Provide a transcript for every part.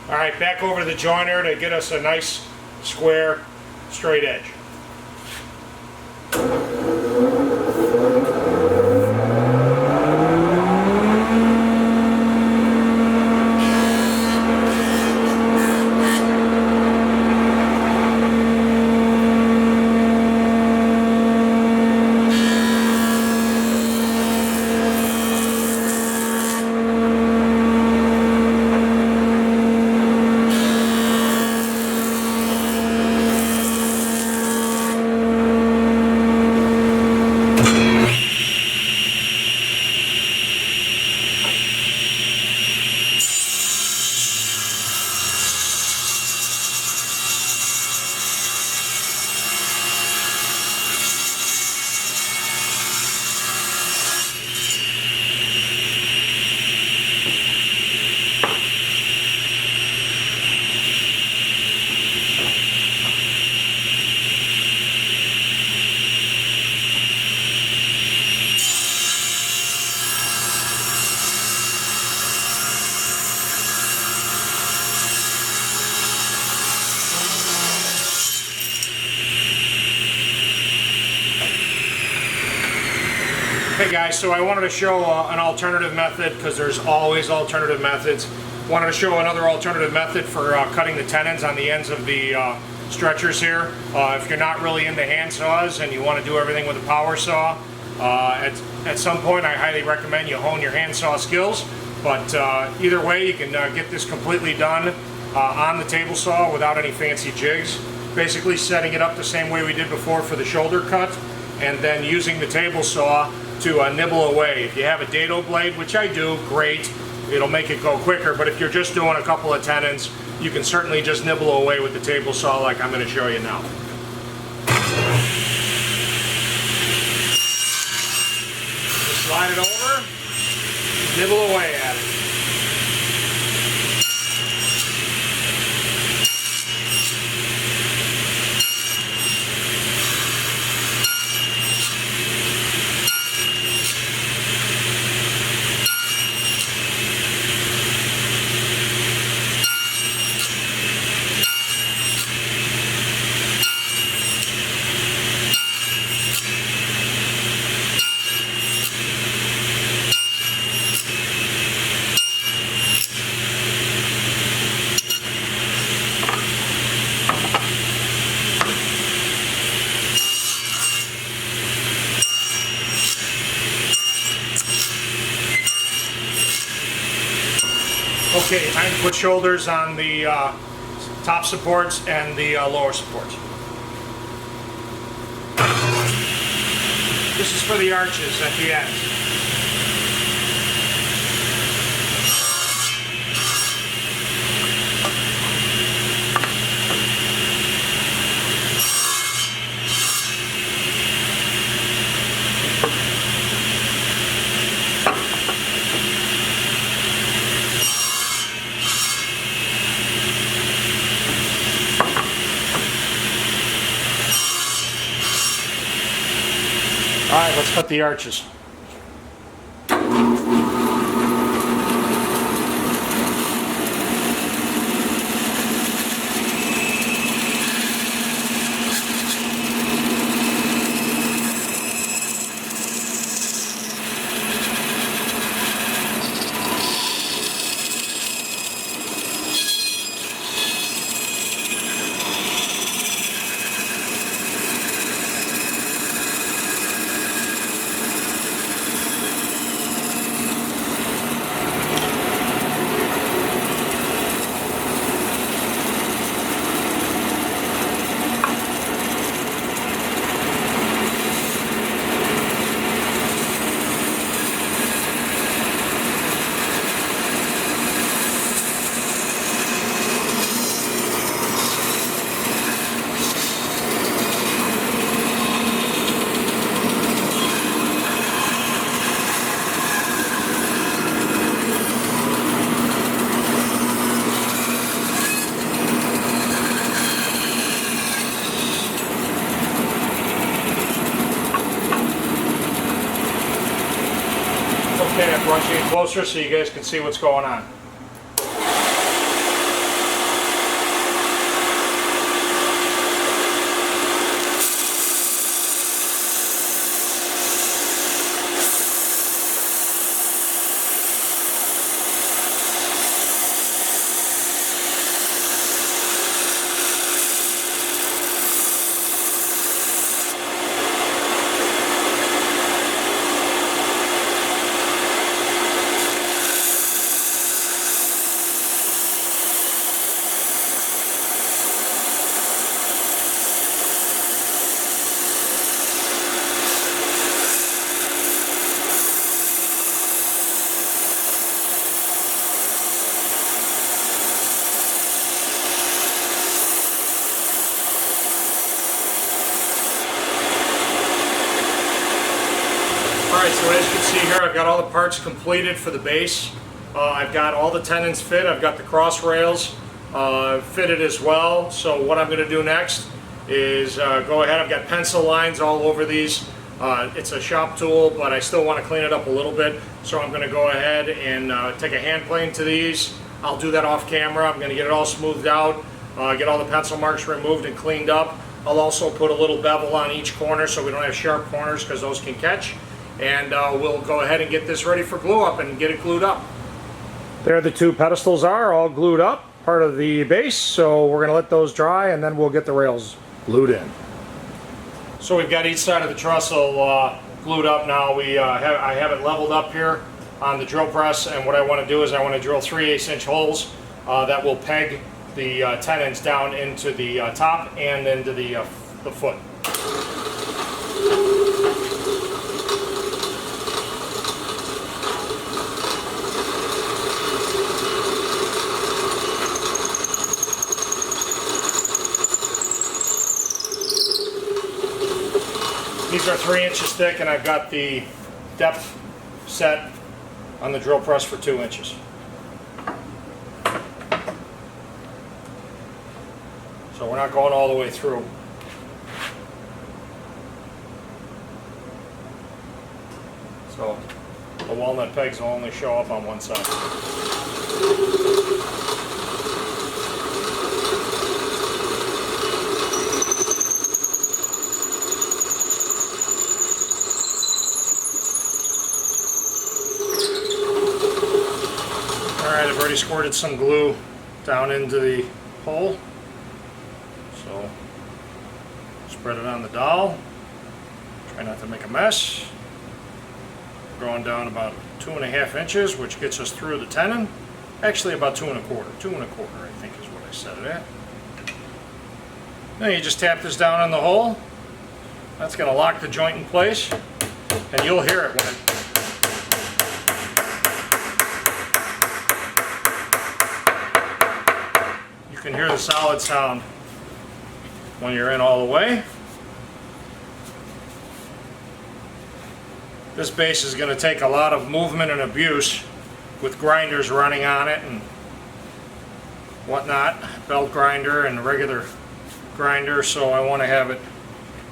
All right, back over to the joiner to get us a nice square straight edge. Hey guys, so I wanted to show an alternative method, because there's always alternative methods. Wanted to show another alternative method for cutting the tenons on the ends of the stretchers here. If you're not really into hand saws and you want to do everything with a power saw, at some point I highly recommend you hone your hand saw skills. But either way, you can get this completely done on the table saw without any fancy jigs. Basically setting it up the same way we did before for the shoulder cut, and then using the table saw to nibble away. If you have a dado blade, which I do, great, it'll make it go quicker. But if you're just doing a couple of tenons, you can certainly just nibble away with the table saw like I'm going to show you now. Just slide it over, nibble away at it. Okay, time to put shoulders on the top supports and the lower supports. This is for the arches at the end. All right, let's cut the arches. Okay, I'm brought you in closer so you guys can see what's going on. Alright, so as you can see here, I've got all the parts completed for the base. I've got all the tenons fit, I've got the cross rails fitted as well. So what I'm going to do next is go ahead, I've got pencil lines all over these. It's a shop tool, but I still want to clean it up a little bit. So I'm going to go ahead and take a hand plane to these. I'll do that off camera. I'm going to get it all smoothed out, get all the pencil marks removed and cleaned up. I'll also put a little bevel on each corner so we don't have sharp corners because those can catch. And we'll go ahead and get this ready for glue up and get it glued up. There the two pedestals are all glued up, part of the base. So we're going to let those dry and then we'll get the rails glued in. So we've got each side of the trestle glued up now. I have it leveled up here on the drill press, and what I want to do is I want to drill 3/8 inch holes that will peg the tenons down into the top and into the foot. These are 3 inches thick, and I've got the depth set on the drill press for 2 inches. So we're not going all the way through. So the walnut pegs will only show up on one side. Alright, I've already squirted some glue down into the hole. So spread it on the dowel. Try not to make a mess. Going down about 2.5 inches, which gets us through the tenon. Actually about 2 1/4. 2 1/4 I think is what I set it at. Then you just tap this down on the hole. That's going to lock the joint in place, and you'll hear it when it you can hear the solid sound when you're in all the way. This base is going to take a lot of movement and abuse with grinders running on it and whatnot, belt grinder and regular grinder, so I want to have it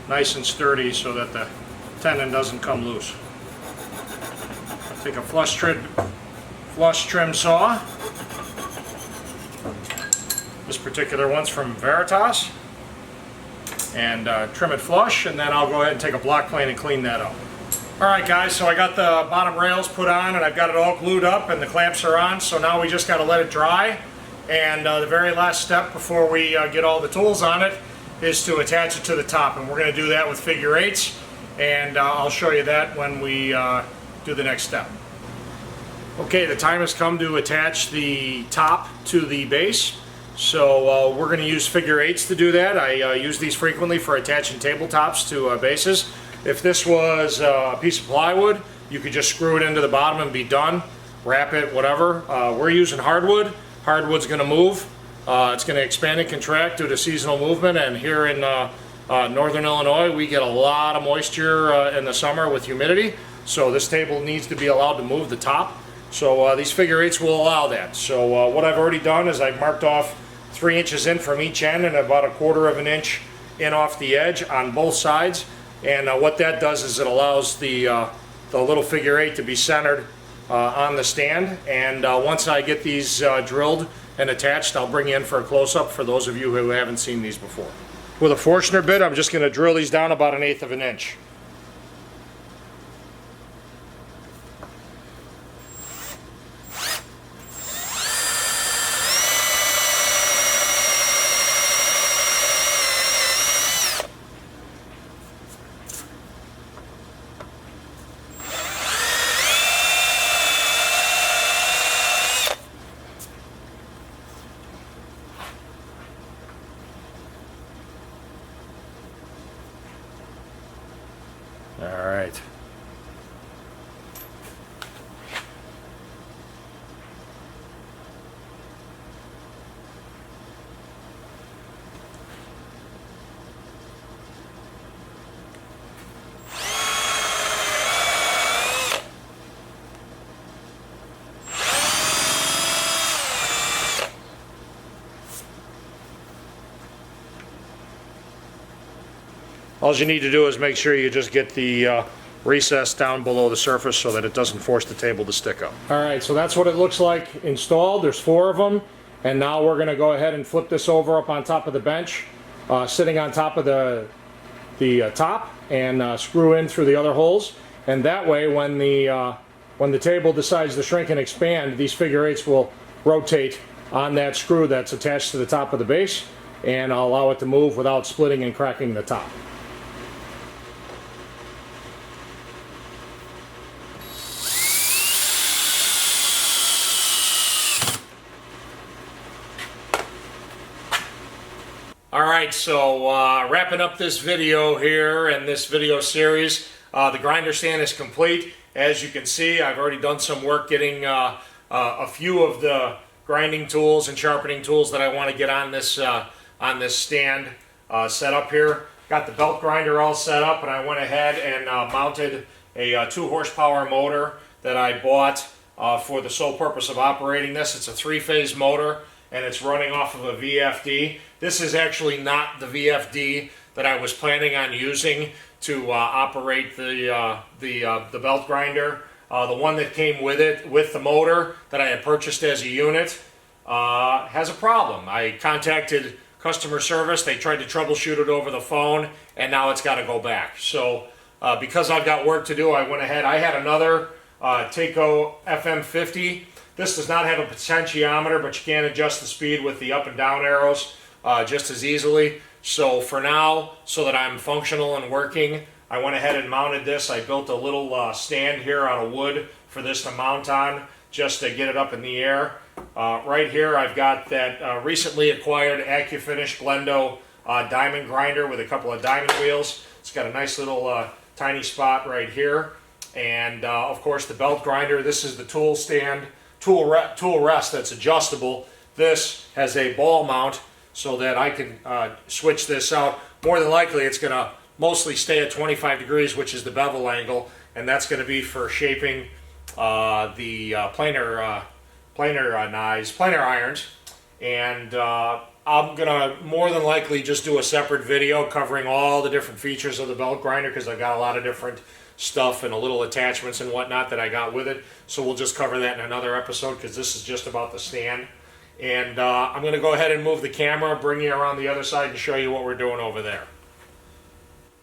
nice and sturdy so that the tenon doesn't come loose. I'll take a flush trim saw. This particular one's from Veritas, and trim it flush, and then I'll go ahead and take a block plane and clean that up. Alright guys, so I got the bottom rails put on and I've got it all glued up and the clamps are on, so now we just got to let it dry. And the very last step before we get all the tools on it is to attach it to the top, and we're going to do that with figure 8s, and I'll show you that when we do the next step. Okay, the time has come to attach the top to the base. So we're going to use figure 8s to do that. I use these frequently for attaching tabletops to bases. If this was a piece of plywood, you could just screw it into the bottom and be done. Wrap it, whatever. We're using hardwood. Hardwood's going to move. It's going to expand and contract due to seasonal movement, and here in northern Illinois we get a lot of moisture in the summer with humidity, so this table needs to be allowed to move the top. So these figure 8s will allow that. So what I've already done is I've marked off 3 inches in from each end and about 1/4 inch in off the edge on both sides. And what that does is it allows the little figure 8 to be centered on the stand. And once I get these drilled and attached, I'll bring you in for a close-up for those of you who haven't seen these before. With a Forstner bit, I'm just going to drill these down about 1/8 inch. All right. All you need to do is make sure you just get the recess down below the surface so that it doesn't force the table to stick up. All right, so that's what it looks like installed. There's 4 of them, and now we're going to go ahead and flip this over up on top of the bench, sitting on top of the top, and screw in through the other holes. And that way, when the table decides to shrink and expand, these figure 8s will rotate on that screw that's attached to the top of the base, and allow it to move without splitting and cracking the top. Alright, so wrapping up this video here and this video series, the grinder stand is complete. As you can see, I've already done some work getting a few of the grinding tools and sharpening tools that I want to get on this stand set up here. Got the belt grinder all set up, and I went ahead and mounted a 2 horsepower motor that I bought for the sole purpose of operating this. It's a 3-phase motor, and it's running off of a VFD. This is actually not the VFD that I was planning on using to operate the belt grinder. The one that came with it, with the motor that I had purchased as a unit, has a problem. I contacted customer service. They tried to troubleshoot it over the phone, and now it's got to go back. So because I've got work to do, I went ahead. I had another Taco FM50. This does not have a potentiometer, but you can adjust the speed with the up and down arrows just as easily. So for now, so that I'm functional and working, I went ahead and mounted this. I built a little stand here out of wood for this to mount on, just to get it up in the air. Right here I've got that recently acquired AccuFinish Glendo diamond grinder with a couple of diamond wheels. It's got a nice little tiny spot right here. And of course the belt grinder. This is the tool stand, tool rest that's adjustable. This has a ball mount so that I can switch this out. More than likely it's going to mostly stay at 25 degrees, which is the bevel angle, and that's going to be for shaping the planer irons. And I'm going to more than likely just do a separate video covering all the different features of the belt grinder, because I've got a lot of different stuff and a little attachments and whatnot that I got with it. So we'll just cover that in another episode, because this is just about the stand. And I'm going to go ahead and move the camera, bring you around the other side and show you what we're doing over there.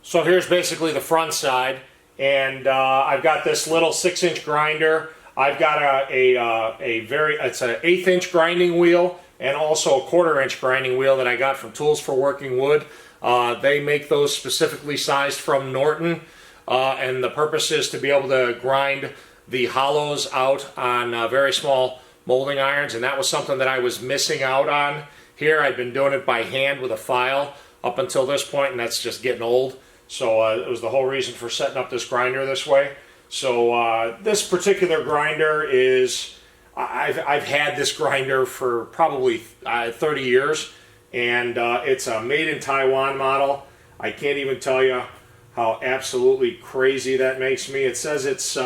So here's basically the front side, and I've got this little 6-inch grinder. I've got it's an 1/8-inch grinding wheel and also a 1/4-inch grinding wheel that I got from Tools for Working Wood. They make those specifically sized from Norton, and the purpose is to be able to grind the hollows out on very small molding irons, and that was something that I was missing out on here. I've been doing it by hand with a file up until this point, and that's just getting old. So it was the whole reason for setting up this grinder this way. So this particular grinder is, I've had this grinder for probably 30 years, and it's a made in Taiwan model. I can't even tell you how absolutely crazy that makes me. It says it's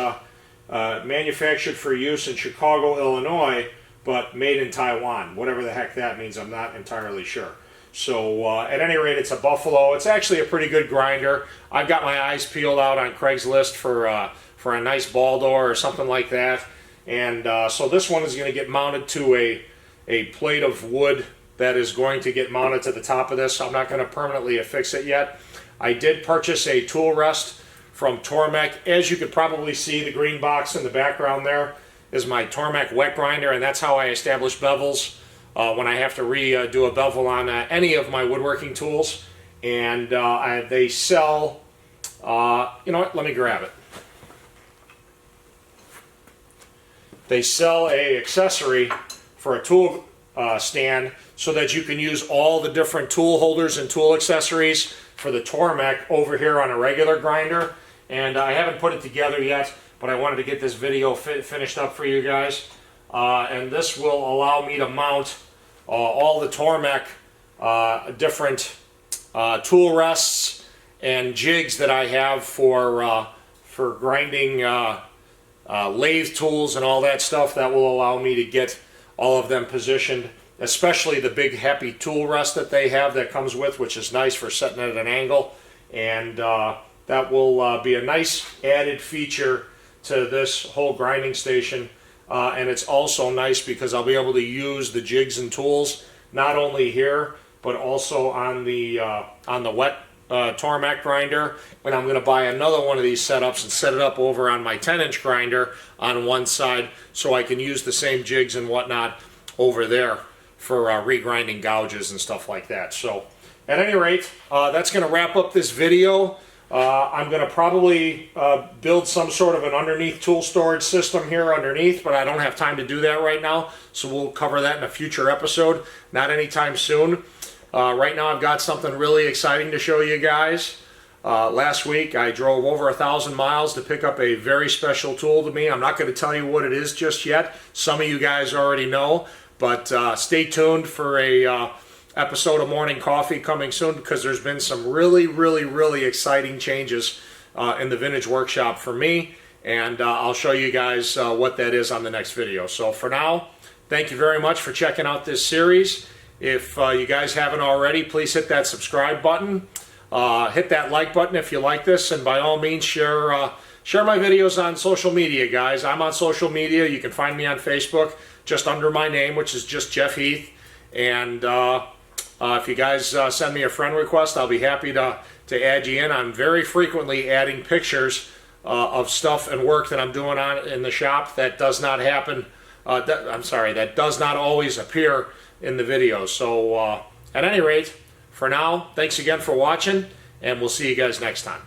manufactured for use in Chicago, Illinois, but made in Taiwan. Whatever the heck that means, I'm not entirely sure. So at any rate, it's a Buffalo. It's actually a pretty good grinder. I've got my eyes peeled out on Craigslist for a nice ball door or something like that. And so this one is going to get mounted to a plate of wood that is going to get mounted to the top of this. I'm not going to permanently affix it yet. I did purchase a tool rest from Tormek. As you could probably see, the green box in the background there is my Tormek wet grinder, and that's how I establish bevels when I have to redo a bevel on any of my woodworking tools. And they sell, you know what, let me grab it. They sell a accessory for a tool stand so that you can use all the different tool holders and tool accessories for the Tormek over here on a regular grinder. And I haven't put it together yet, but I wanted to get this video finished up for you guys. And this will allow me to mount all the Tormek different tool rests and jigs that I have for grinding lathe tools and all that stuff. That will allow me to get all of them positioned, especially the big happy tool rest that they have that comes with, which is nice for setting it at an angle. and that will be a nice added feature to this whole grinding station. And it's also nice because I'll be able to use the jigs and tools not only here but also on the wet Tormac grinder. And I'm going to buy another one of these setups and set it up over on my 10-inch grinder on one side so I can use the same jigs and whatnot over there for regrinding gouges and stuff like that. So at any rate, that's going to wrap up this video. I'm going to probably build some sort of an underneath tool storage system here underneath, but I don't have time to do that right now, so we'll cover that in a future episode, not anytime soon. Right now I've got something really exciting to show you guys. Last week I drove over 1,000 miles to pick up a very special tool to me. I'm not going to tell you what it is just yet. Some of you guys already know, but stay tuned for a episode of Morning Coffee coming soon, because there's been some really exciting changes in the Vintage Workshop for me, and I'll show you guys what that is on the next video. So for now, thank you very much for checking out this series. If you guys haven't already, please hit that subscribe button, hit that like button if you like this, and by all means share my videos on social media, guys. I'm on social media. You can find me on Facebook just under my name, which is just Jeff Heath, and if you guys send me a friend request, I'll be happy to add you in. I'm very frequently adding pictures of stuff and work that I'm doing in the shop that does not happen, that does not always appear in the videos. So at any rate, for now, thanks again for watching, and we'll see you guys next time.